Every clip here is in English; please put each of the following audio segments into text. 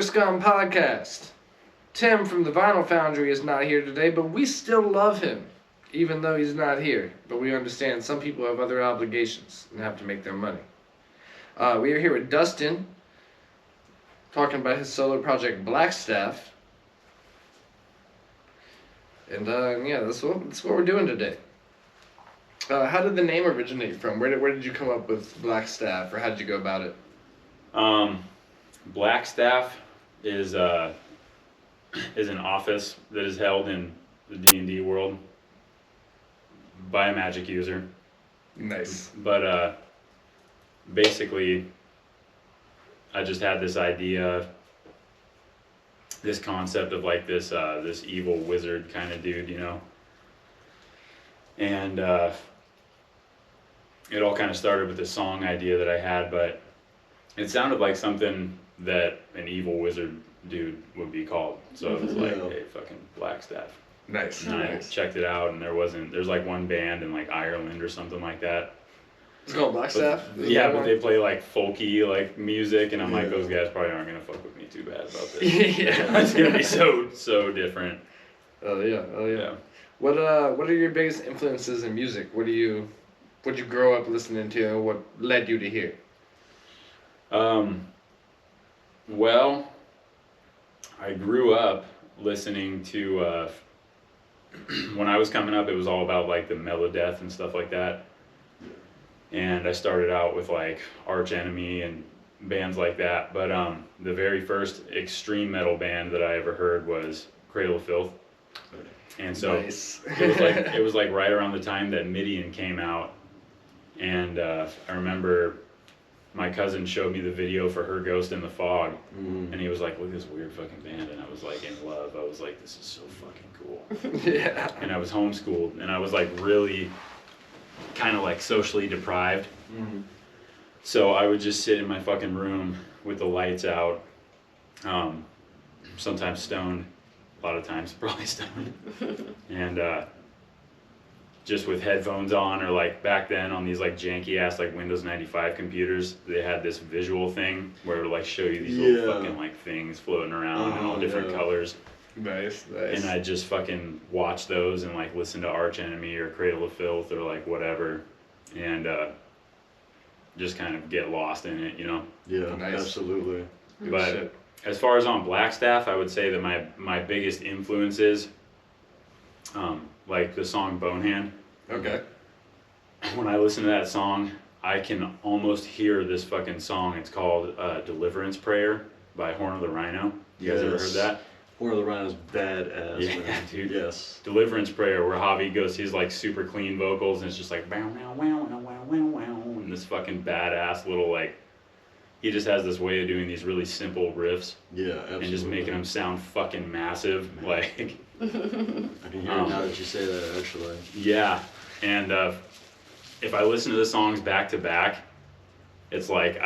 RiverScum podcast. Tim from the Vinyl Foundry is not here today, but we still love him, even though he's not here. But we understand some people have other obligations and have to make their money. We are here with Dustin, talking about his solo project Blackstaff. And yeah, that's what we're doing today. How did the name originate from? Where did you come up with Blackstaff, or how did you go about it? Blackstaff is an office that is held in the D&D world by a magic user. Nice. But basically, I just had this idea, this concept of like this evil wizard kind of dude, you know. And it all kind of started with this song idea that I had, but it sounded like something that an evil wizard dude would be called. So it was like, hey, fucking Blackstaff. Nice. And I checked it out, and there's like one band in like Ireland or something like that. It's called Blackstaff? But they play like folky like music, and I'm like, those guys probably aren't gonna fuck with me too bad about this. Yeah. It's gonna be so different. Oh yeah. What are your biggest influences in music? What'd you grow up listening to? What led you to here? Well, I grew up listening to, when I was coming up, it was all about like the Melodeath and stuff like that. And I started out with like Arch Enemy and bands like that. But the very first extreme metal band that I ever heard was Cradle of Filth. And so nice. it was like right around the time that Midian came out. And I remember my cousin showed me the video for Her Ghost in the Fog, and he was like, look at this weird fucking band, and I was like in love. I was like, this is so fucking cool. Yeah. And I was homeschooled, and I was like really kind of like socially deprived. Mm-hmm. So I would just sit in my fucking room with the lights out, sometimes stoned, a lot of times probably stoned, and just with headphones on, or like back then on these like janky ass like Windows 95 computers, they had this visual thing where it would like show you these little fucking like things floating around in all different colors. Nice. And I just fucking watch those and like listen to Arch Enemy or Cradle of Filth or like whatever, and just kind of get lost in it, you know? Yeah, nice. Absolutely. But as far as on Blackstaff, I would say that my biggest influences, like the song Bonehand. Okay. When I listen to that song, I can almost hear this fucking song. It's called Deliverance Prayer by Horn of the Rhino. You guys ever heard that? Horn of the Rhino's badass. Yeah, man. dude. Yes. Deliverance Prayer, where Javi goes, he's like super clean vocals, and it's just like wow, wow, wow, wow, wow, wow, wow, and this fucking badass little like, he just has this way of doing these really simple riffs. Yeah, absolutely. And just making them sound fucking massive, like. I can hear it now that you say that, actually. Yeah, and if I listen to the songs back to back, it's like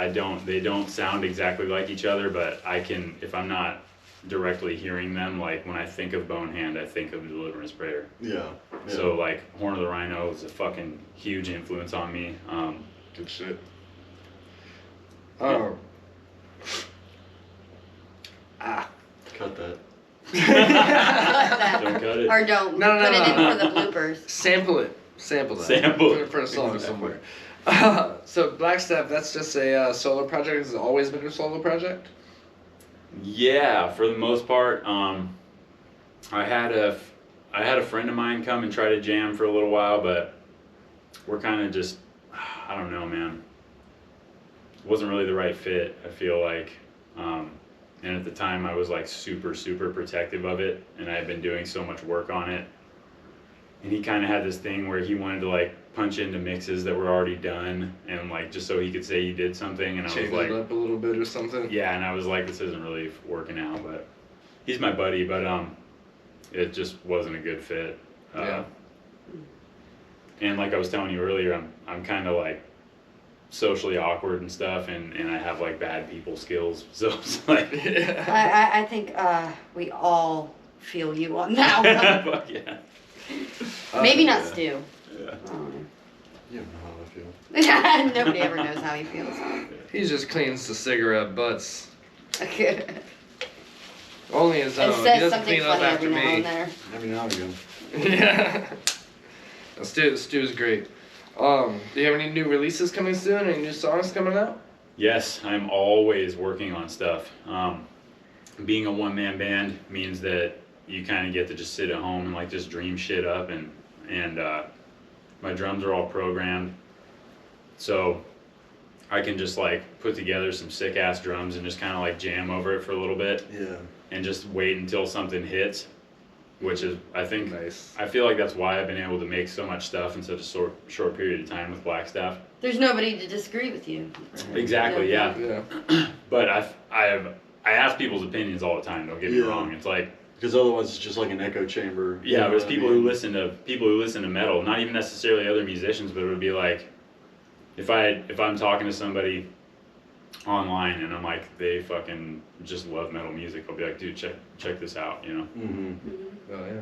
they don't sound exactly like each other, but I can, if I'm not directly hearing them, like when I think of Bonehand, I think of Deliverance Prayer. Yeah. So like Horn of the Rhino is a fucking huge influence on me. Good shit. Cut that. Don't cut it. Or don't No. put it in for the bloopers. Sample it. Sample that. Sample Put it for a song somewhere. So Blackstaff, that's just a solo project. Has it always been a solo project? Yeah, for the most part. I had a friend of mine come and try to jam for a little while, but we're kind of just, I don't know, man. It wasn't really the right fit, I feel like. And at the time I was like super protective of it, and I had been doing so much work on it. And he kind of had this thing where he wanted to like punch into mixes that were already done, and like just so he could say he did something, and I Change was like, it up a little bit or something. yeah, and I was like, this isn't really working out, but he's my buddy, but it just wasn't a good fit. Yeah. And like I was telling you earlier, I'm kind of like socially awkward and stuff, and I have like bad people skills, so it's like I think we all feel you on that one. fuck yeah. Maybe not Stu. Yeah. You don't know how I feel. Nobody ever knows how he feels. He just cleans the cigarette butts. Only his own. And He says doesn't something clean up funny after every now me. and there. Every now and again. Yeah. Stu's great. Do you have any new releases coming soon? Any new songs coming out? Yes, I'm always working on stuff. Being a one-man band means that you kind of get to just sit at home and like just dream shit up, and my drums are all programmed, so I can just like put together some sick ass drums and just kind of like jam over it for a little bit Yeah. and just wait until something hits, which is I think Nice. I feel like that's why I've been able to make so much stuff in such a short period of time with Blackstaff. There's nobody to disagree with you. Exactly, yeah. Yeah. But I ask people's opinions all the time. Don't get me Yeah. wrong. It's like, Because otherwise it's just like an echo chamber. you yeah, know but it's what I people mean? who listen to metal, not even necessarily other musicians, but it would be like if I'm talking to somebody online and I'm like, they fucking just love metal music, I'll be like, dude, check this out, you know. Oh yeah.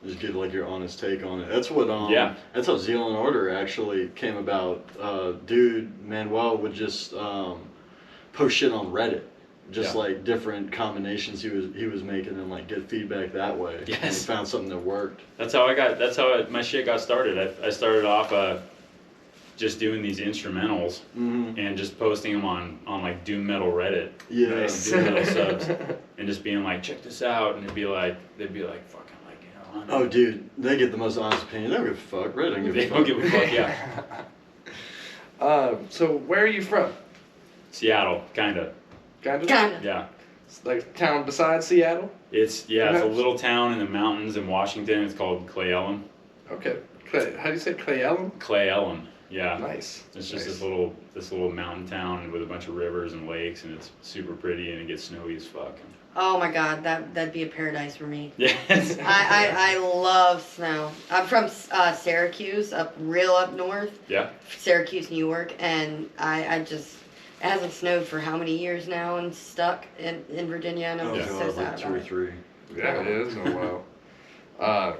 Just give like your honest take on it. That's what Yeah. That's how Zeal and Order actually came about. Dude Manuel would just post shit on Reddit. Just Yeah. like different combinations he was making and like get feedback that way. And he Yes. found something that worked. That's how my shit got started. I started off just doing these instrumentals and just posting them on like doom metal Reddit. Yeah. Nice. Doom metal subs, and just being like, check this out, and they'd be like fucking like, you know. Oh, dude, they get the most honest opinion. They don't give a fuck. Reddit don't give They a don't fuck. give a fuck, yeah. So where are you from? Seattle, kinda. Kind Kinda. Yeah. It's like a town beside Seattle. It's a Perhaps. little town in the mountains in Washington. It's called Clay Ellum. Okay. How do you say Clay Ellum? Clay Ellum, yeah. Nice. It's just Nice. this little mountain town with a bunch of rivers and lakes, and it's super pretty, and it gets snowy as fuck. Oh my God, that'd be a paradise for me. Yes. I love snow. I'm from Syracuse, real up north. Yeah. Syracuse, New York, and I just, it hasn't snowed for how many years now and stuck in Virginia, and I'm Oh, just God, so like sad 2 or about it. 3. Yeah, it is. Oh wow.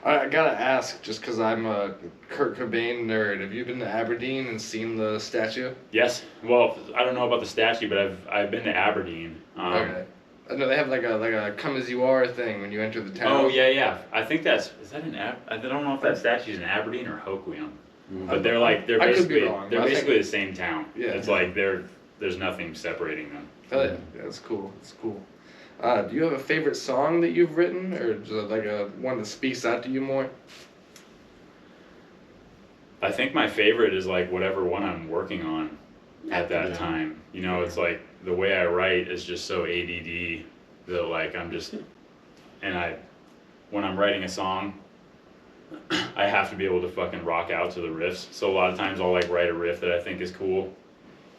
I gotta ask, just because I'm a Kurt Cobain nerd. Have you been to Aberdeen and seen the statue? Yes. Well, I don't know about the statue, but I've been to Aberdeen. Okay. I know they have like a come as you are thing when you enter the town. Oh yeah. I think is that I don't know if that statue's in Aberdeen or Hoquiam. But they're I could be basically wrong, but I think- the same town. Yeah. It's like there's nothing separating them. Oh, yeah, that's cool. It's cool. Do you have a favorite song that you've written, or just like a one that speaks out to you more? I think my favorite is like whatever one I'm working on at that Yeah. time. You know, it's like the way I write is just so ADD that like I'm just, and when I'm writing a song, I have to be able to fucking rock out to the riffs. So a lot of times I'll like write a riff that I think is cool,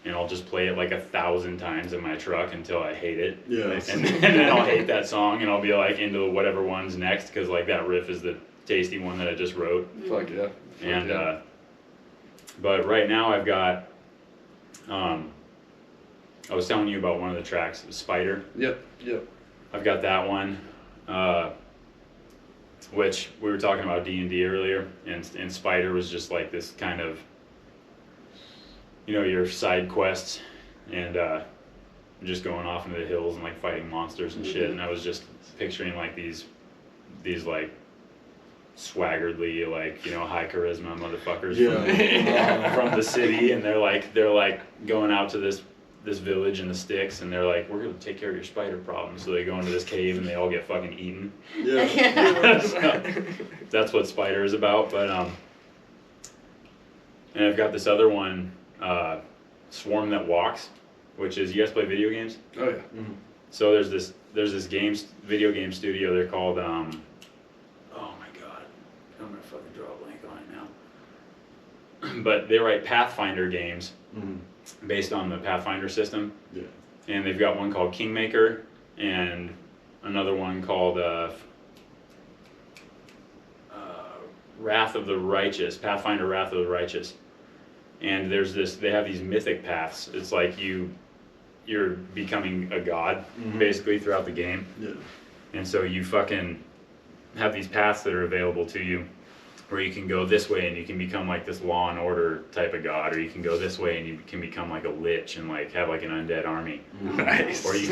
and I'll just play it like 1,000 times in my truck until I hate it. Yeah. And then I'll hate that song, and I'll be like into whatever one's next, because like that riff is the tasty one that I just wrote. Fuck yeah. Fuck And yeah. but right now I've got I was telling you about one of the tracks, Spider. Yep. I've got that one, which we were talking about D&D earlier, and Spider was just like this kind of, you know, your side quests, and just going off into the hills and like fighting monsters and shit. And I was just picturing like these like swaggeredly, like, you know, high charisma motherfuckers from the city, and they're like going out to this village in the sticks, and they're like, we're gonna take care of your spider problem. So they go into this cave and they all get fucking eaten. Yeah. So, that's what Spider is about. But and I've got this other one, Swarm That Walks, which is, you guys play video games? Oh yeah. So there's this video game studio. They're called oh my god, I'm gonna fucking draw a blank on it now. But they write Pathfinder games based on the Pathfinder system. Yeah. And they've got one called Kingmaker and another one called Wrath of the Righteous, Pathfinder Wrath of the Righteous. And they have these mythic paths. It's like you're becoming a god basically throughout the game. Yeah. And so you fucking have these paths that are available to you, where you can go this way and you can become like this Law and Order type of god, or you can go this way and you can become like a lich and like have like an undead army. Nice. Or you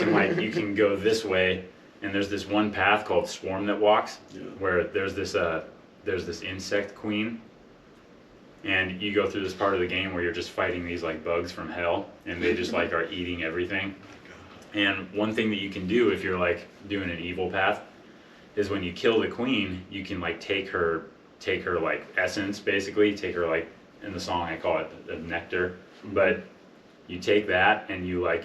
can go this way and there's this one path called Swarm That Walks, Yeah. where there's this insect queen, and you go through this part of the game where you're just fighting these like bugs from hell, and they just like are eating everything. And one thing that you can do if you're like doing an evil path is when you kill the queen, you can like take her like essence, basically take her, like in the song I call it the nectar, but you take that and you like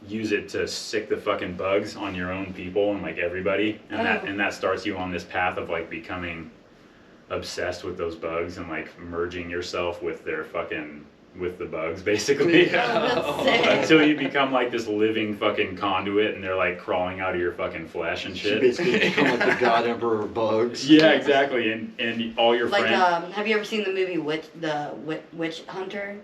use it to sick the fucking bugs on your own people and like everybody, and that starts you on this path of like becoming obsessed with those bugs and like merging yourself with the bugs, basically. Oh, that's sick. Until you become like this living fucking conduit and they're like crawling out of your fucking flesh and You shit. basically become like the God Emperor of bugs. Yeah, exactly. And all your Like, friends. have you ever seen the movie Witch Hunter?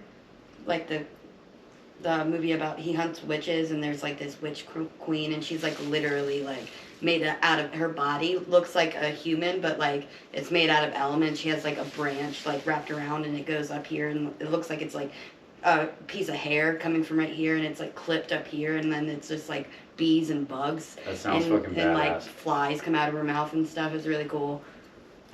Like the movie about he hunts witches, and there's like this witch queen, and she's like literally like made out of, her body looks like a human, but like it's made out of elements. She has like a branch like wrapped around, and it goes up here, and it looks like it's like a piece of hair coming from right here, and it's like clipped up here, and then it's just like bees and bugs. That sounds and, fucking and like badass. flies come out of her mouth and stuff. It's really cool.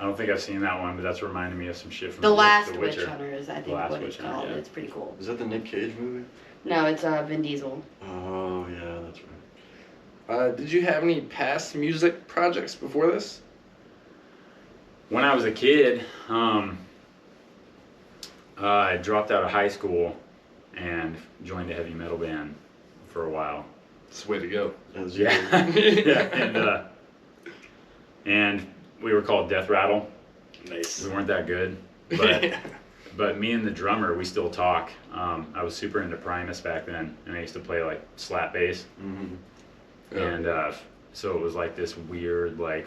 I don't think I've seen that one, but that's reminding me of some shit from The Last The Witch Witcher. Hunter is, I The think, Last what it's Witch Hunter, called. yeah. It's pretty cool. Is that the Nick Cage movie? No, it's Vin Diesel. Oh yeah, that's right. Did you have any past music projects before this? When I was a kid, I dropped out of high school and joined a heavy metal band for a while. It's the way to go. As Yeah, yeah, and we were called Death Rattle. Nice. We weren't that good, but me and the drummer, we still talk. I was super into Primus back then, and I used to play like slap bass. Mm-hmm. And so it was like this weird, like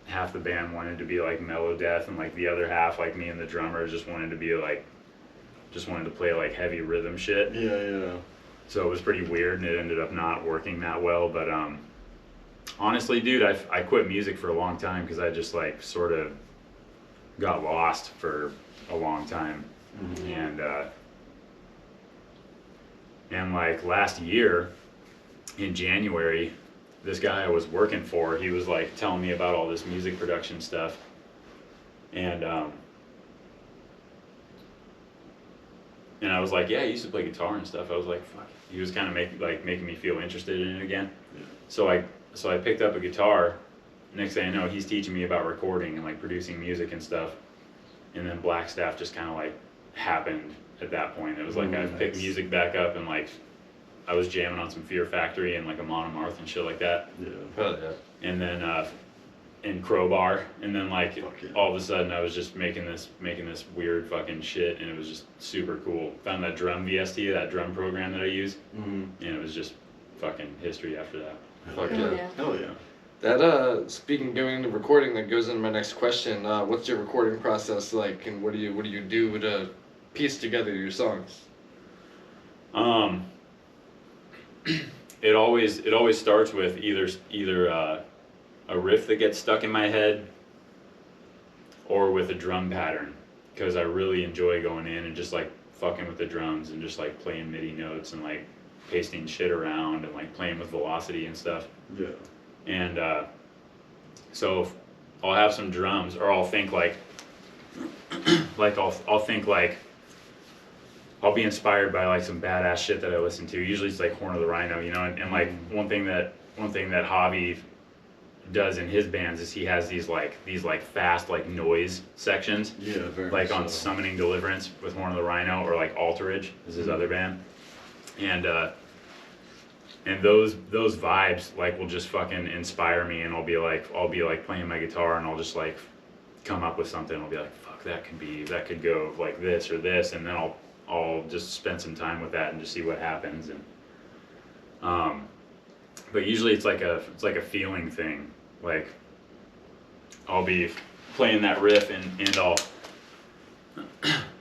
half the band wanted to be like mellow death, and like the other half, like me and the drummer, just wanted to play like heavy rhythm shit. Yeah. So it was pretty weird, and it ended up not working that well. But honestly, dude, I quit music for a long time because I just like sort of got lost for a long time. Mm-hmm. And like last year in January, this guy I was working for, he was like telling me about all this music production stuff, and I was like, yeah, I used to play guitar and stuff. I was like, fuck. He was kind of making me feel interested in it again. Yeah. So I picked up a guitar. Next thing I know, he's teaching me about recording and like producing music and stuff. And then Blackstaff just kind of like happened at that point. It was like I picked music back up, and like I was jamming on some Fear Factory and like Amon Amarth and shit like that. Yeah. Hell yeah. And then in Crowbar, and then like Fuck yeah. all of a sudden I was just making this weird fucking shit, and it was just super cool. Found that drum VST, that drum program that I use, Mm-hmm. and it was just fucking history after that. Fuck Hell yeah. yeah. Hell yeah. That speaking going into recording, that goes into my next question. What's your recording process like, and what do you do to piece together your songs? It always starts with either a riff that gets stuck in my head, or with a drum pattern, because I really enjoy going in and just like fucking with the drums and just like playing MIDI notes and like pasting shit around and like playing with velocity and stuff. Yeah. And so I'll have some drums, or I'll think like I'll think like I'll be inspired by like some badass shit that I listen to. Usually it's like Horn of the Rhino, you know. And like one thing that Javi does in his bands is he has these fast like noise sections. Yeah, very Like much on so. Summoning Deliverance with Horn of the Rhino, or like Alterage is his other band. And those vibes like will just fucking inspire me, and I'll be like playing my guitar, and I'll just like come up with something. I'll be like, fuck, that could go like this or this, and then I'll just spend some time with that and just see what happens. And but usually it's like a feeling thing. Like I'll be playing that riff, and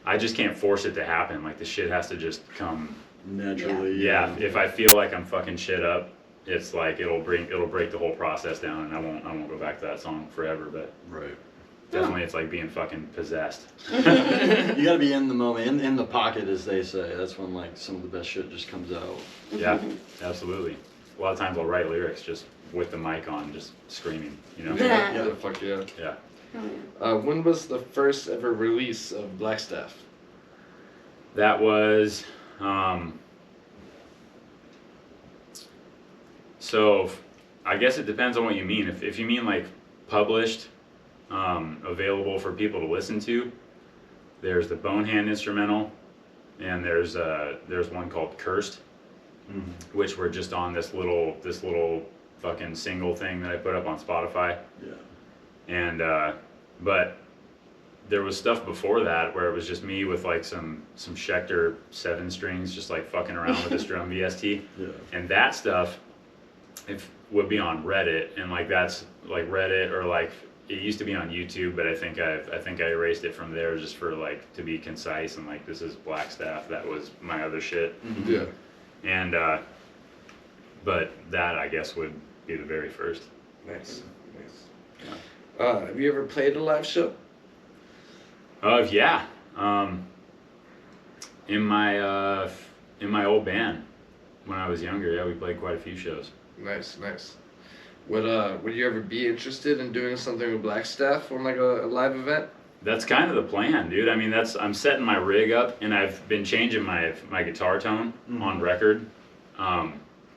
I just can't force it to happen. Like the shit has to just come. Naturally. Yeah, if I feel like I'm fucking shit up, it's like it'll break the whole process down, and I won't go back to that song forever. But Right. definitely, it's like being fucking possessed. You gotta be in the moment, in the pocket, as they say. That's when like some of the best shit just comes out. Yeah, absolutely. a lot of times I'll write lyrics just with the mic on, just screaming, you know? Yeah, fuck yeah. Yeah. When was the first ever release of Blackstaff? That was, so I guess it depends on what you mean. If you mean like published, available for people to listen to, there's the Bonehand instrumental, and there's one called Cursed, which were just on this little fucking single thing that I put up on Spotify. Yeah. And but there was stuff before that where it was just me with like some Schecter 7 strings, just like fucking around with this drum VST. Yeah. And that stuff would be on Reddit, and like that's like Reddit, or like it used to be on YouTube, but I think I erased it from there just for like to be concise, and like this is Blackstaff, that was my other shit. Mm-hmm. Yeah. And but that I guess would be the very first. Nice. Have you ever played a live show? Yeah. In my old band when I was younger, yeah, we played quite a few shows. Nice. Would you ever be interested in doing something with Blackstaff on like a live event? That's kind of the plan, dude. I mean, I'm setting my rig up, and I've been changing my guitar tone on record.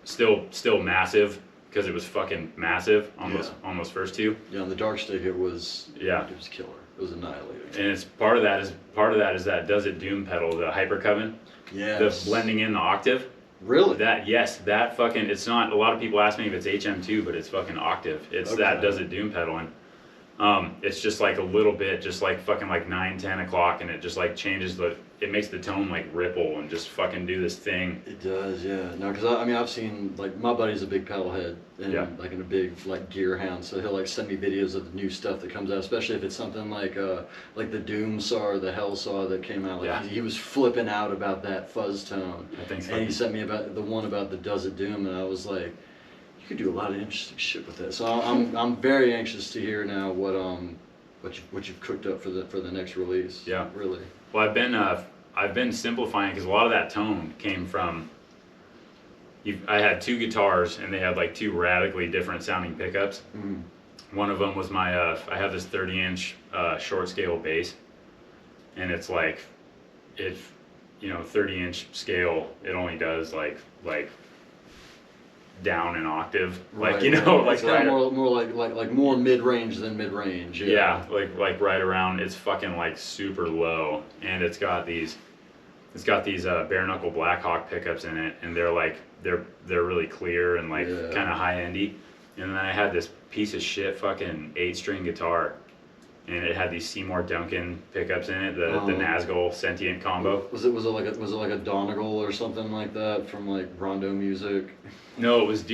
Still massive, because it was fucking massive on those first two. Yeah, on the Dark Stick it was killer. It was annihilating. And it's part of that is that Does It Doom pedal, the Hypercoven. Yes. The blending in the octave. Really? That fucking, it's not, a lot of people ask me if it's HM2, but it's fucking octave. It's that Does It Doom pedal, and it's just like a little bit, just like fucking like 9-10 o'clock, and it just like changes it makes the tone like ripple and just fucking do this thing. It does, yeah. No, because I mean, I've seen, like, my buddy's a big pedal head, and like in a big like gear hound, so he'll like send me videos of the new stuff that comes out, especially if it's something like the Doom Saw or the Hell Saw that came out. Like he was flipping out about that fuzz tone. I think so. And he sent me about the one about the Does It Doom, and I was like, you could do a lot of interesting shit with that. So I'm very anxious to hear now what you've cooked up for the next release. Yeah. Really. Well, I've been simplifying, because a lot of that tone came from. I had 2 guitars, and they had like 2 radically different sounding pickups. One of them was I have this 30-inch short scale bass, and it's like, 30-inch scale, it only does like down an octave, like Right, like it's kind of more like more mid-range than mid-range. Yeah, like right around, it's fucking like super low, and it's got these bare knuckle Blackhawk pickups in it, and they're really clear and like kind of high-endy. And then I had this piece of shit fucking 8-string guitar, and it had these Seymour Duncan pickups in it, the Nazgul Sentient combo. Was it like a Donegal or something like that from like Rondo Music? No, it was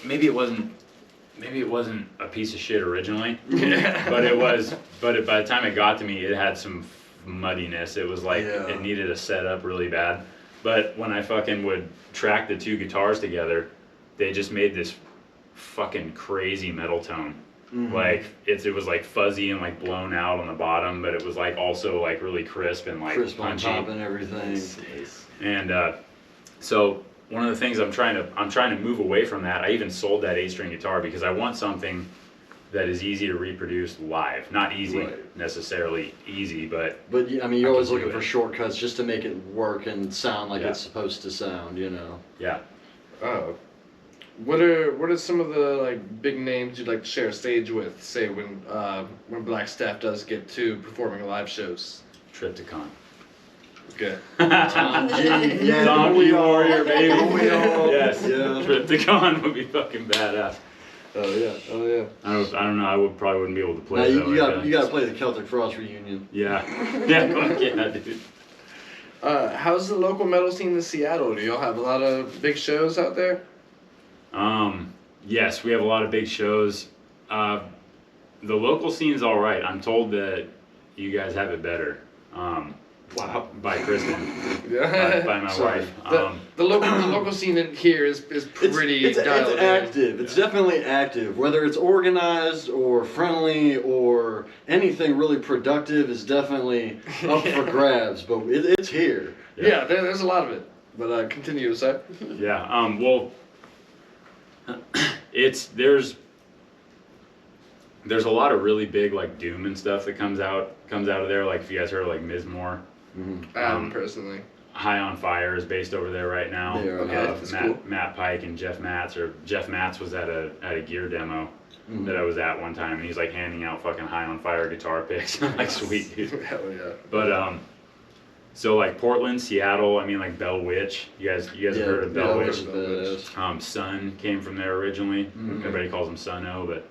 maybe it wasn't a piece of shit originally, but by the time it got to me, it had some muddiness. It was like it needed a setup really bad. But when I fucking would track the 2 guitars together, they just made this fucking crazy metal tone. Like it was like fuzzy and like blown out on the bottom, but it was like also like really crisp and like punchy on top and everything. And so one of the things I'm trying to move away from that. I even sold that 8-string guitar because I want something that is easy to reproduce live. Not easy necessarily easy, but I mean, you're always looking for shortcuts just to make it work and sound like it's supposed to sound, Yeah. What are some of the like big names you'd like to share a stage with? Say when Blackstaff does get to performing live shows. Triptychon. Okay. Zombie Warrior, baby. Yes. Yeah. Triptychon would be fucking badass. Oh yeah. I don't know. I probably wouldn't be able to play Now, that. you gotta play the Celtic Frost reunion. Yeah. Fuck yeah, dude. How's the local metal scene in Seattle? Do y'all have a lot of big shows out there? Yes, we have a lot of big shows. The local scene's all right. I'm told that you guys have it better. Wow. By Kristen. By my wife. The local scene in here is pretty dialed it's active. It's definitely active. Whether it's organized or friendly or anything really productive is definitely up for grabs. But it's here. Yeah, there's a lot of it. But continue, sir. Yeah. Well, There's a lot of really big like doom and stuff that comes out of there. Like if you guys heard of, like Mizmor, Personally. High on Fire is based over there right now. Yeah, okay, that's cool. Matt Pike and Jeff Matz was at a Gear demo that I was at one time, and he's like handing out fucking High on Fire guitar picks. I'm like, sweet dude. Hell yeah. But so like Portland, Seattle, I mean like Bell Witch. You guys have heard of Bell Witch? Sun came from there originally. Everybody calls them Sun-O, but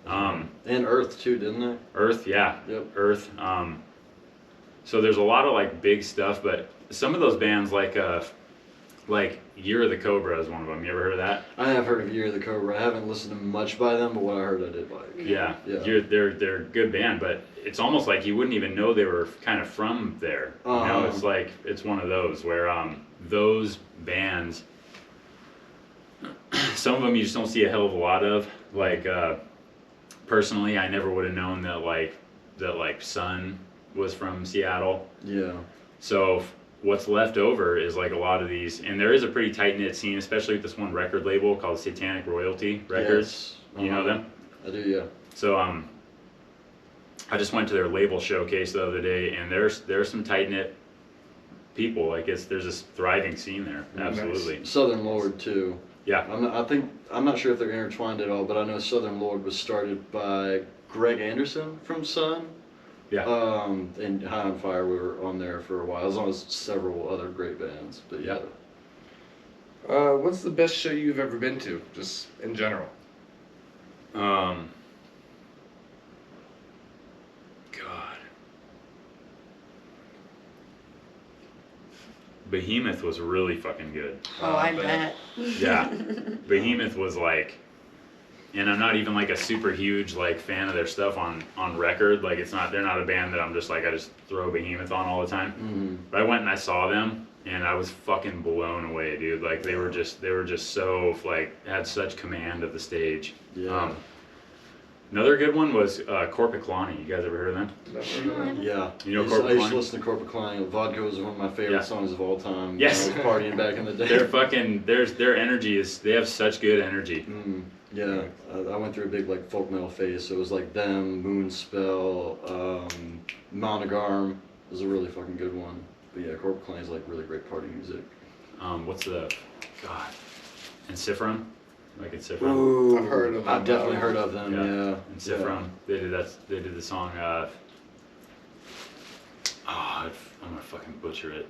and Earth too, didn't they? Earth, yeah. Yep. Earth. So there's a lot of like big stuff, but some of those bands like Year of the Cobra is one of them. You ever heard of that? I have heard of Year of the Cobra. I haven't listened to much by them, but what I heard I did like. Yeah. They're a good band, but it's almost like you wouldn't even know they were kind of from there. You know, it's like it's one of those where those bands, some of them you just don't see a hell of a lot of. Like personally, I never would have known that Sun was from Seattle. Yeah. So what's left over is like a lot of these, and there is a pretty tight knit scene, especially with this one record label called Satanic Royalty Records. Yes. You know them? I do, yeah. So I just went to their label showcase the other day, and there's some tight knit people. Like there's this thriving scene there. Absolutely. Nice. Southern Lord too. Yeah. I'm not sure if they're intertwined at all, but I know Southern Lord was started by Greg Anderson from Sun. Yeah. And High on Fire, we were on there for a while, as long as several other great bands. But yeah. What's the best show you've ever been to, just in general? God. Behemoth was really fucking good. Oh, I bet. Yeah. Behemoth was like, and I'm not even like a super huge like fan of their stuff on record. Like they're not a band that I'm just like, I just throw Behemoth on all the time. Mm-hmm. But I went and I saw them, and I was fucking blown away, dude. Like they were just so like, had such command of the stage. Yeah. Another good one was Corpiclani. You guys ever heard of them? Yeah. You know I Corpiclani? used to listen to Corpiclani. Vodka was one of my favorite songs of all time. Yes. When I was partying back in the day. They're fucking, their energy they have such good energy. Yeah, I went through a big like folk metal phase, so it was like them, Moonspell, Monogarm was a really fucking good one. But yeah, Corpiclani is like really great party music. What's the, God, Encifrum? Like Encifrum? Ooh, I've heard of them. I've definitely heard of them, yeah. Encifrum. They did the song, I'm gonna fucking butcher it.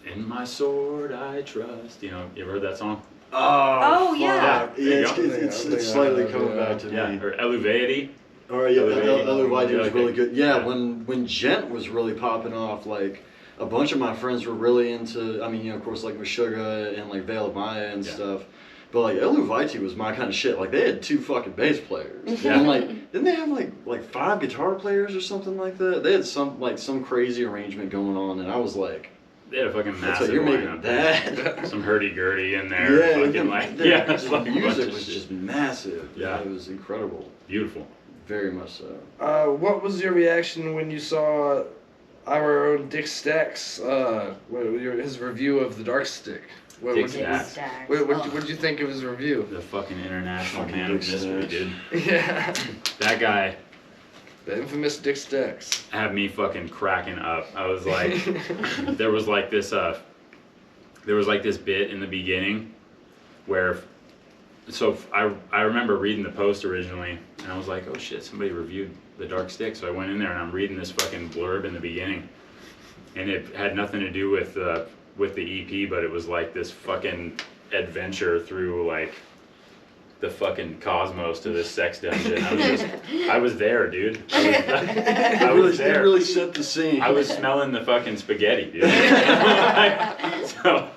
In my sword I trust. You know, you ever heard that song? Oh, yeah. It's slightly coming back to me. Yeah, or Eluveity. Or yeah, Eluveity was really good. Yeah, yeah. when Gent was really popping off, like a bunch of my friends were really into. I mean, of course, like Meshuggah and like Veil of Maya and stuff. But like Eluveity was my kind of shit. Like they had 2 fucking bass players. Yeah. And like didn't they have like 5 guitar players or something like that? They had some crazy arrangement going on, and I was like. They had a fucking massive So you're making lineup. that. Some hurdy-gurdy in there. Yeah, fucking like, the music was shit. just massive. Yeah. It was incredible. Beautiful. Very much so. What was your reaction when you saw our own Dick Stack's his review of the Dark Stick? What Dick did you think of his review? The fucking international Fucking man of Dick mystery, Stacks. dude. Yeah, That guy the infamous Dick Stacks. had me fucking cracking up. I was like, there was like this bit in the beginning where, so I remember reading the post originally, and I was like, oh shit, somebody reviewed the Dark Stick. So I went in there and I'm reading this fucking blurb in the beginning, and it had nothing to do with the EP, but it was like this fucking adventure through like the fucking cosmos to this sex dungeon. I was there, dude. I was there. It really set the scene. I was smelling the fucking spaghetti, dude. So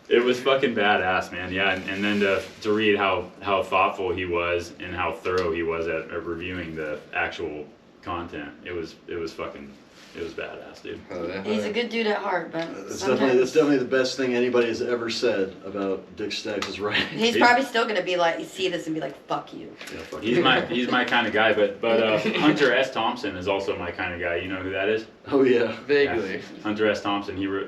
it was fucking badass, man. Yeah, and then to read how thoughtful he was and how thorough he was at reviewing the actual content. It was badass, dude. Oh, yeah. He's a good dude at heart, but That's sometimes definitely the best thing anybody has ever said about Dick Stacks' writing. he's probably still gonna be like, see this and be like, fuck you. Yeah, fuck He's my kind of guy, but Hunter S. Thompson is also my kind of guy. You know who that is? Oh yeah. Vaguely. Yeah. Hunter S. Thompson. He wrote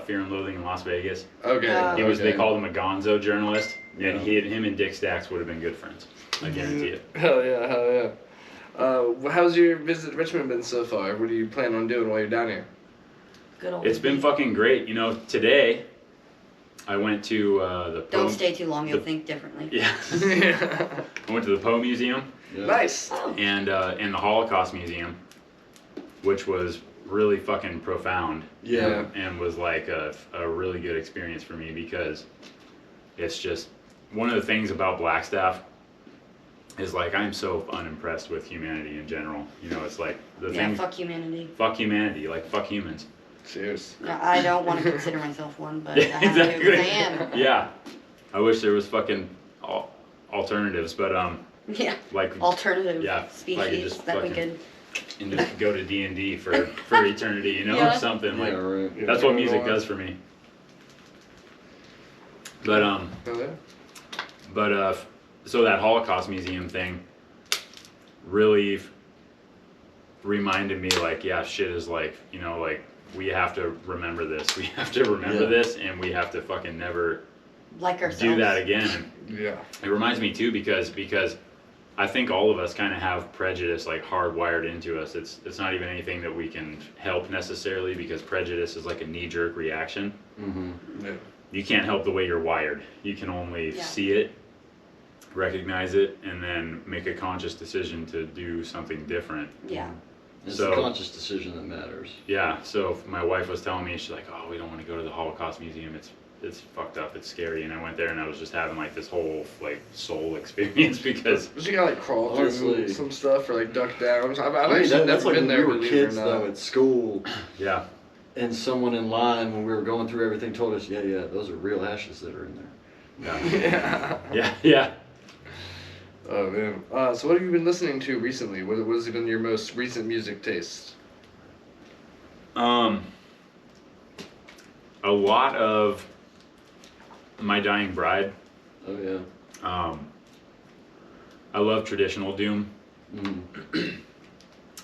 Fear and Loathing in Las Vegas. Okay. He was. okay. They called him a gonzo journalist, and Yeah. him and Dick Stacks would have been good friends. I guarantee it. Hell yeah, hell yeah. How's your visit to Richmond been so far? What do you plan on doing while you're down here? Good old. It's been fucking great. You know, today I went to the Don't Poe. stay too long. You'll think differently. Yeah. I went to the Poe Museum Yeah. Nice. Oh. and the Holocaust Museum, which was really fucking profound. Yeah. And was like a really good experience for me because it's just one of the things about Blackstaff is like I'm so unimpressed with humanity in general. You know, it's like the Yeah, thing. fuck humanity. Fuck humanity, like fuck humans. Cheers. No, I don't want to consider myself one, but I Yeah, have to exactly. because I am. Yeah, I wish there was fucking alternatives, but Yeah. like Alternative Yeah, like species just that we fucking- could. and just go to D&D for eternity, you know, Yeah. or something Yeah, like. right. That's what music does for me. But Hell yeah. so that Holocaust Museum thing really reminded me, like, yeah, shit is like, you know, like we have to remember this. We have to remember Yeah. this, and we have to fucking never Like ourselves. do that again. Yeah. It reminds me too because I think all of us kind of have prejudice like hardwired into us. It's not even anything that we can help necessarily because prejudice is like a knee-jerk reaction. Mm-hmm. Yeah. You can't help the way you're wired. You can only Yeah. see it, recognize it, and then make a conscious decision to do something different. Yeah. It's So- the conscious decision that matters. Yeah, so my wife was telling me, she's like, oh, we don't want to go to the Holocaust Museum. It's fucked up. It's scary. And I went there and I was just having like this whole like soul experience because But you gotta like crawl through Honestly. some stuff or like duck down. I've I mean, actually that's never like been when there, we were believe it or kids not. though at school, yeah, and someone in line when we were going through everything told us, yeah, those are real ashes that are in there. yeah, Yeah. yeah. Oh man. So what have you been listening to recently? What has been your most recent music taste? A lot of My Dying Bride. Oh yeah. I love traditional doom. Mm.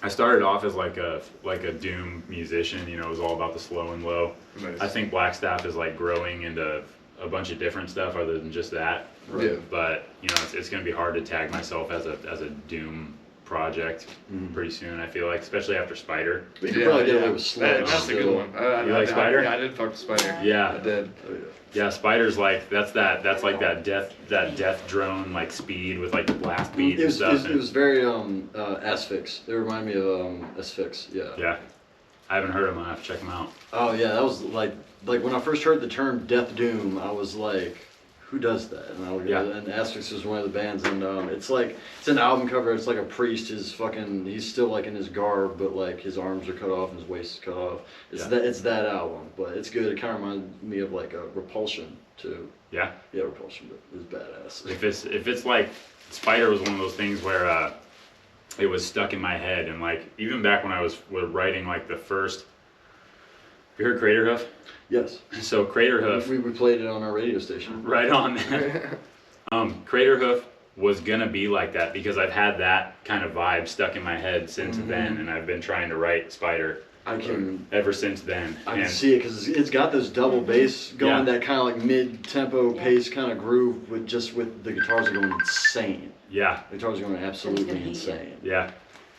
I started off as like a doom musician. You know, it was all about the slow and low. Nice. I think Blackstaff is like growing into a bunch of different stuff other than just that. Yeah. But you know, it's going to be hard to tag myself as a doom project Mhm. pretty soon. I feel like, especially after Spider. But you could probably get away with slow. That's a good still. one. You like Spider? Yeah, I did fuck with Spider. Yeah, I did. Oh yeah. yeah. Spider's like that's like that death drone like speed with like the blast beat It and was, stuff. it was very Asphyx. They remind me of Asphyx. Yeah. Yeah, I haven't heard them. I have to check them out. Oh yeah, that was like when I first heard the term Death Doom, I was like, who does that? And and Asphyx was one of the bands, and it's an album cover. It's like a priest. He's still like in his garb, but like his arms are cut off and his waist is cut off. It's that album, but it's good. It kind of reminded me of like a Repulsion too. Yeah. Yeah, Repulsion, but it's badass. If it's like Spider was one of those things where it was stuck in my head, and like even back when I was writing like the first. You heard Craterhoof? Yes. So Craterhoof, We played it on our radio station. right on. Craterhoof was gonna be like that because I've had that kind of vibe stuck in my head since then, and I've been trying to write Spider I can ever since then. I can And see it because it's got those double bass going, Yeah. that kind of like mid-tempo Yeah. pace kind of groove with the guitars are going insane. yeah, The guitars are going absolutely gonna hate you. insane. yeah.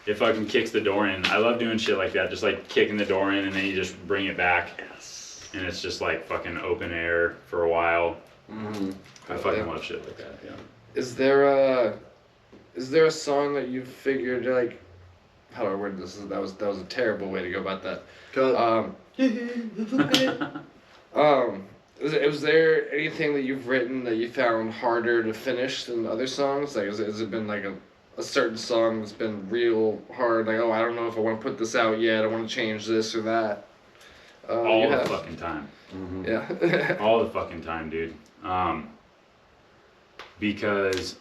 It fucking kicks the door in. I love doing shit like that, just like kicking the door in and then you just bring it back. Yes. And it's just like fucking open air for a while. Mm-hmm. I fucking love shit like that, yeah. Is there a song that you figured like how do I word this? That was a terrible way to go about that. Was there anything that you've written that you found harder to finish than other songs? Like, has it been like a certain song that's been real hard? Like, oh, I don't know if I want to put this out yet. I want to change this or that. All you the have? fucking time. Mm-hmm. Yeah. All the fucking time, dude. Because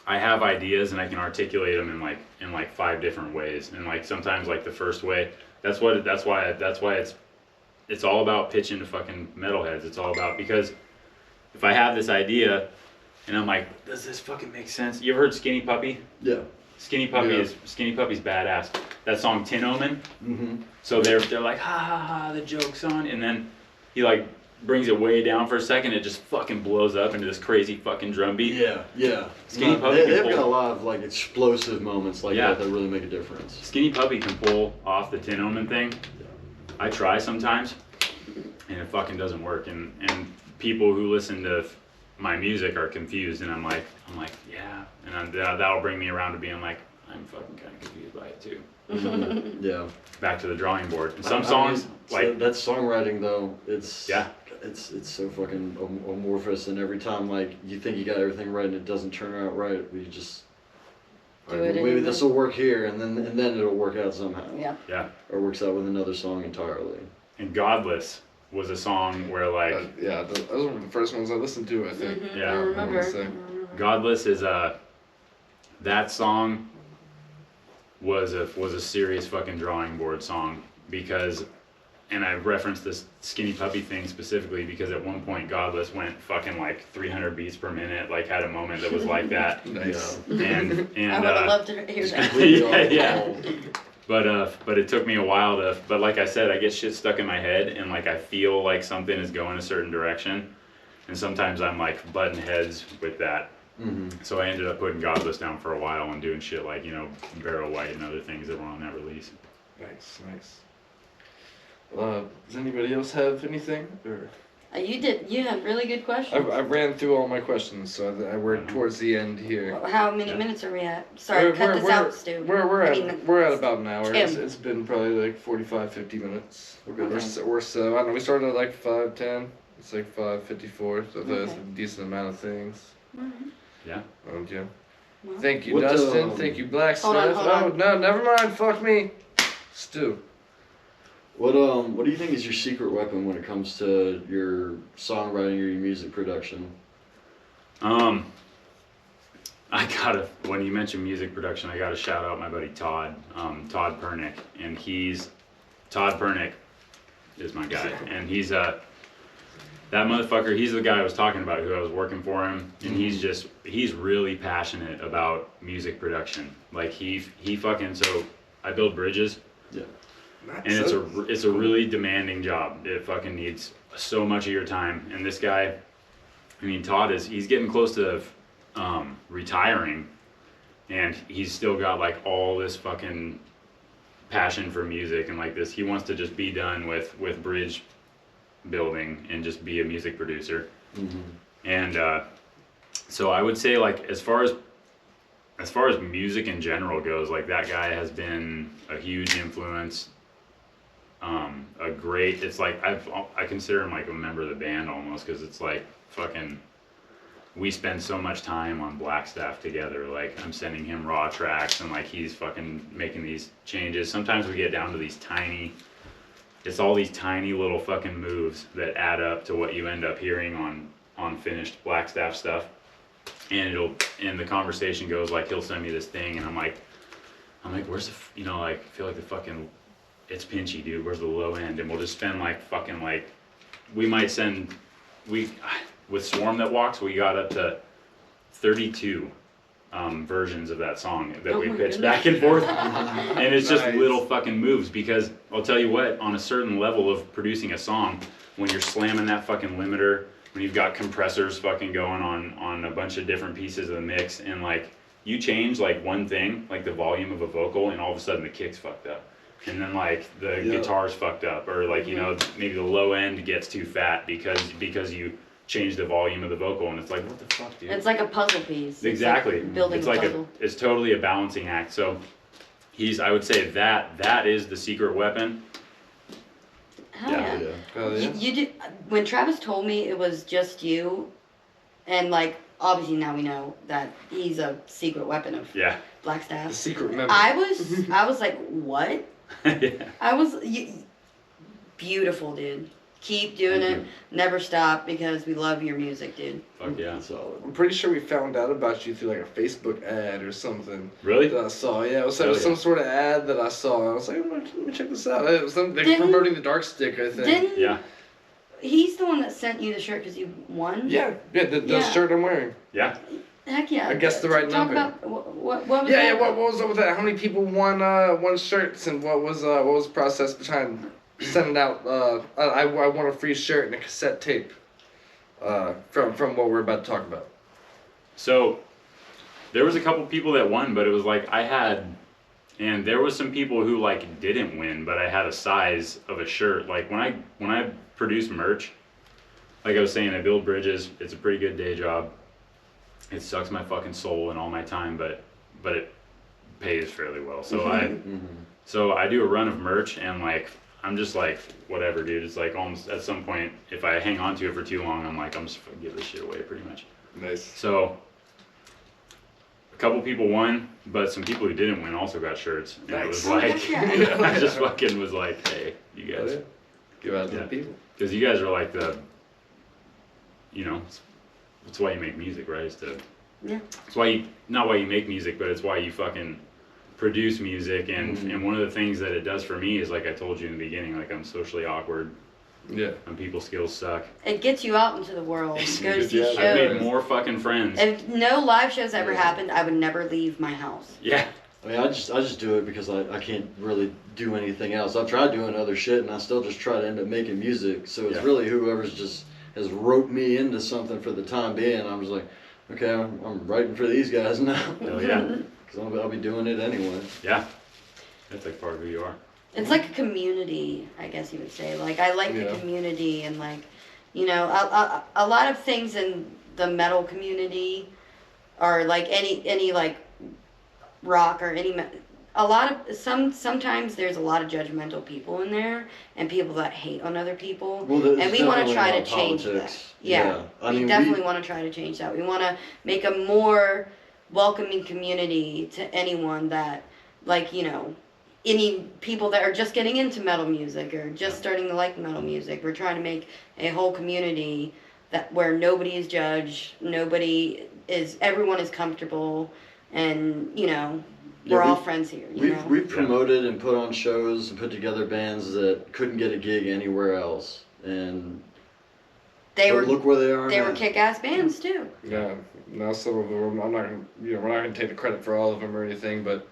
I I have ideas and I can articulate them in like 5 different ways. And like sometimes like the first way, that's why it's all about pitching to fucking metalheads. It's all about, because if I have this idea and I'm like, does this fucking make sense? You ever heard Skinny Puppy? Yeah. Skinny Puppy's badass. That song Tin Omen. Mm-hmm. So they're like, ha ha ha, the joke's on, and then he like brings it way down for a second. It just fucking blows up into this crazy fucking drum beat. Yeah. Skinny Puppy They've got a lot of like explosive moments like that really make a difference. Skinny Puppy can pull off the Tin Omen thing. I try sometimes, and it fucking doesn't work. And people who listen to my music are confused, and I'm like, yeah, and that'll bring me around to being like, I'm fucking kind of confused by it too. Mm-hmm. Yeah. Back to the drawing board. And some songs like that songwriting though, it's so fucking amorphous, and every time like you think you got everything right and it doesn't turn out right, you just maybe this will work here, and then it'll work out somehow. Yeah. Yeah. Or works out with another song entirely. And Godless was a song where like those were the first ones I listened to, I think. Mm-hmm. Yeah. I remember. Godless is that song was a serious fucking drawing board song, because, and I referenced this Skinny Puppy thing specifically because at one point Godless went fucking like 300 beats per minute, like had a moment that was like that. Nice. And I would have loved to hear that. yeah. But it took me a while to, but like I said, I get shit stuck in my head and like I feel like something is going a certain direction, and sometimes I'm like butting heads with that. Mm-hmm. So I ended up putting Godless down for a while and doing shit like, Barrow White and other things that were on that release. Nice. Does anybody else have anything? Or? You had really good questions. I ran through all my questions, so we're towards the end here. How many minutes are we at? Sorry, cut this out, Stu. We're at about an hour. Tim. It's been probably like 45, 50 minutes. Okay. Or so. I don't know. We started at like 5:10. It's like 5:54. So that's a decent amount of things. Mm-hmm. Yeah. Okay. Well, Thank you, What, Dustin. Thank you, Blackstaff. Hold on. Oh no, never mind. Fuck me. Stu. What do you think is your secret weapon when it comes to your songwriting or your music production? When you mentioned music production, I gotta shout out my buddy Todd, Todd Pernick, and Todd Pernick is my guy, and he's that motherfucker, he's the guy I was talking about, who I was working for him, and he's really passionate about music production. Like he fucking, so I build bridges. Yeah. And it's a really demanding job. It fucking needs so much of your time. And this guy, I mean, Todd he's getting close to retiring, and he's still got like all this fucking passion for music and like this. He wants to just be done with bridge building and just be a music producer. Mm-hmm. And so I would say like as far as music in general goes, like that guy has been a huge influence. It's like I consider him like a member of the band almost, because it's like fucking, we spend so much time on Blackstaff together. Like I'm sending him raw tracks and like he's fucking making these changes. Sometimes we get down to these it's all these tiny little fucking moves that add up to what you end up hearing on finished Blackstaff stuff. And the conversation goes like, he'll send me this thing and I'm like, where's the, like, I feel like the fucking, it's pinchy, dude, where's the low end? And we'll just spend like fucking like, with Swarm That Walks, we got up to 32 versions of that song that we pitched back and forth. And it's just little fucking moves, because I'll tell you what, on a certain level of producing a song, when you're slamming that fucking limiter, when you've got compressors fucking going on a bunch of different pieces of the mix, and like you change like one thing, like the volume of a vocal, and all of a sudden the kick's fucked up, and then like the guitar's fucked up, or like maybe the low end gets too fat because you change the volume of the vocal, and it's like, what the fuck, dude? It's like a puzzle piece. Exactly. It's like building it's a like puzzle. It's totally a balancing act. So I would say that is the secret weapon. Hell yeah. Oh, yeah. You did, when Travis told me it was just you, and like obviously now we know that he's a secret weapon of Blackstaff. The secret member. I was like, what? Yeah. Beautiful, dude. Keep doing Thank it. you. Never stop because we love your music, dude. Fuck yeah. Solid. I'm pretty sure we found out about you through like a Facebook ad or something Really? that I saw. Yeah, it was, Hell some yeah. sort of ad that I saw. I was like, let me check this out. It was they're Didn't- promoting the Dark Stick, I think. Didn't Yeah. he's the one that sent you the shirt because you won? Yeah, the Yeah. shirt I'm wearing. Yeah. Heck yeah. I guessed the right Talk number. about what was Yeah, that? yeah. What was up with that? How many people won shirts, and what was the process behind sending out? I won a free shirt and a cassette tape. From what we're about to talk about. So there was a couple people that won, but it was like and there was some people who like didn't win, but I had a size of a shirt. Like when I produce merch, like I was saying, I build bridges. It's a pretty good day job. It sucks my fucking soul and all my time, but it pays fairly well. So I do a run of merch, and like I'm just like, whatever, dude. It's like almost at some point, if I hang on to it for too long, I'm just gonna give this shit away pretty much. Nice. So a couple people won, but some people who didn't win also got shirts. And it was Nice. like, Yeah. I just fucking was like, hey, you Oh, guys. yeah. Give out to Yeah. the people. Because you guys are like it's why you make music, right? Yeah. It's why not why you make music, but it's why you fucking produce music. And one of the things that it does for me is, like I told you in the beginning, like I'm socially awkward Yeah. and people's skills suck. It gets you out into the world. Go to see Yeah, I've made shows. more fucking friends. If no live shows ever Yeah. happened, I would never leave my house. Yeah. I mean, I just do it because I can't really do anything else. I've tried doing other shit, and I still just try to end up making music. So it's Yeah. really whoever's just has roped me into something for the time being. I'm just like, okay, I'm writing for these guys now. Hell yeah. Because I'll be doing it anyway. Yeah. That's like part of who you are. It's like a community, I guess you would say. Like, I like Yeah. the community, and like, you know, a lot of things in the metal community are like any like rock or sometimes there's a lot of judgmental people in there and people that hate on other people. Well, there's And we want to definitely try a to lot of change politics. that. Yeah. I We mean, definitely want to try to change that. We want to make a more welcoming community to anyone that, like, you know, any people that are just getting into metal music or just starting to like metal music. We're trying to make a whole community where nobody is judged, everyone is comfortable, and, you know, Yeah, we're all we've- friends here, you know? We've promoted and put on shows and put together bands that couldn't get a gig anywhere else, and They were look where they are now. kick-ass bands too. Yeah. Now some of them, I'm not gonna, we're not gonna take the credit for all of them or anything, but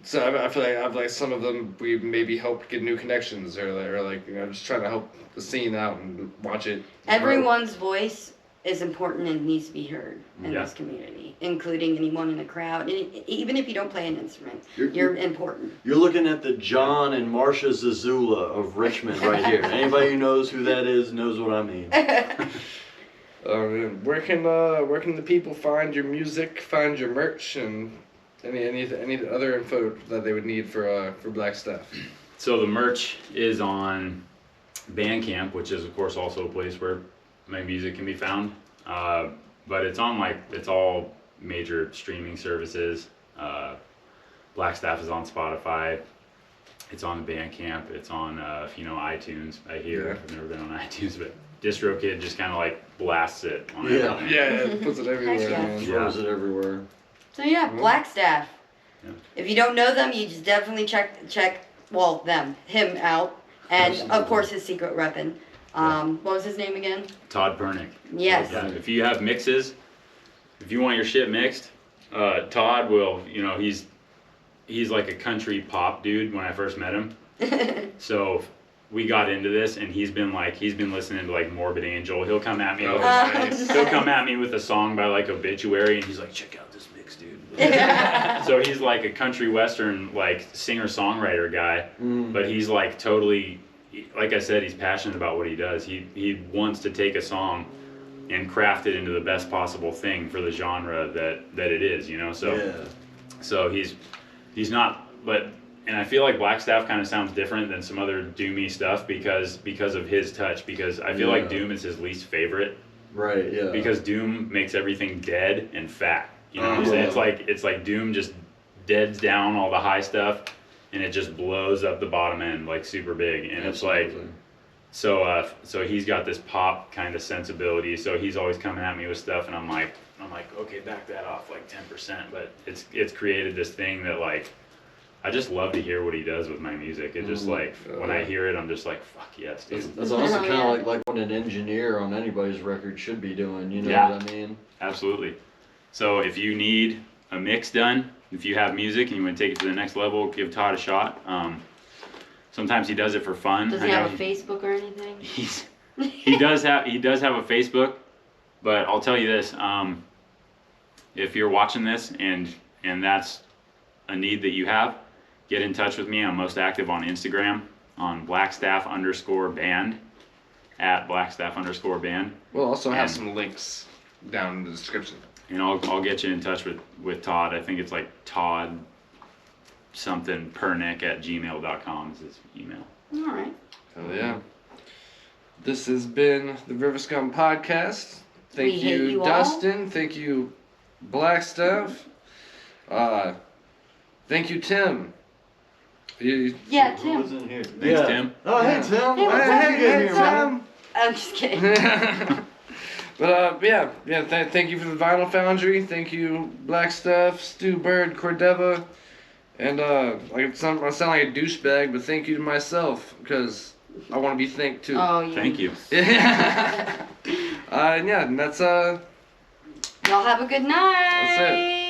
so I feel like I've like some of them we maybe helped get new connections or like just trying to help the scene out and watch it. grow. Everyone's voice is important and needs to be heard in Yeah. this community, including anyone in the crowd. And even if you don't play an instrument, you're important. You're looking at the John and Marcia Zazula of Richmond right here. Anybody who knows who that is knows what I mean. Man, where can the people find your music, find your merch, and any other info that they would need for Blackstaff? So the merch is on Bandcamp, which is of course also a place where my music can be found. But it's on it's all major streaming services. Blackstaff is on Spotify. It's on Bandcamp. It's on iTunes. I hear. Yeah. I've never been on iTunes, but DistroKid just kind of like blasts it on Yeah. everything. Yeah, it puts it everywhere, Heck yeah. man. Throws it everywhere. So yeah, Blackstaff. Yeah. If you don't know them, you just definitely check him out, and Absolutely. of course his secret weapon. What was his name again? Todd Pernick. Yes. Yeah, if you have mixes, if you want your shit mixed, Todd will, he's like a country pop dude when I first met him. So we got into this, and he's been listening to like Morbid Angel. He'll come at me with nice. he'll come at me with a song by like Obituary, and he's like, check out this mix, dude. So he's like a country western like singer-songwriter guy, but he's like totally, like I said, he's passionate about what he does. He wants to take a song and craft it into the best possible thing for the genre that it is, So Yeah. so he's not, and I feel like Blackstaff kind of sounds different than some other doomy stuff because of his touch. Because I feel like Yeah. Doom is his least favorite. Right, yeah. Because Doom makes everything dead and fat. You know what I'm saying? Yeah. It's like Doom just deads down all the high stuff, and it just blows up the bottom end like super big. And Absolutely. So he's got this pop kind of sensibility. So he's always coming at me with stuff, and I'm like, okay, back that off like 10%. But it's created this thing that like, I just love to hear what he does with my music. It just like, when I hear it, I'm just like, fuck yes, dude. That's honestly kind of like what an engineer on anybody's record should be doing, you know what I mean? Absolutely. So if you need a mix done, if you have music and you want to take it to the next level, give Todd a shot. Sometimes he does it for fun. Does he have a Facebook or anything? He does have a Facebook, but I'll tell you this, if you're watching this and that's a need that you have, get in touch with me. I'm most active on Instagram on Blackstaff_band, at Blackstaff_band. We'll also have some links down in the description. And I'll get you in touch with Todd. I think it's like Todd something pernick@gmail.com is his email. All right. Hell yeah. This has been the RiverScum podcast. Thank you, Dustin. Thank you, Blackstaff. Thank you, Tim. Yeah, Tim. Who was in here? Thanks, Tim. Oh, hey, Tim. Hey, what's up? Hey, Tim. I'm just kidding. But thank you for the Vinyl Foundry. Thank you, Blackstaff, Stu Bird, Cordova, and I sound like a douchebag, but thank you to myself because I want to be thanked too. Oh, yeah. Thank you. And that's Y'all have a good night. That's it.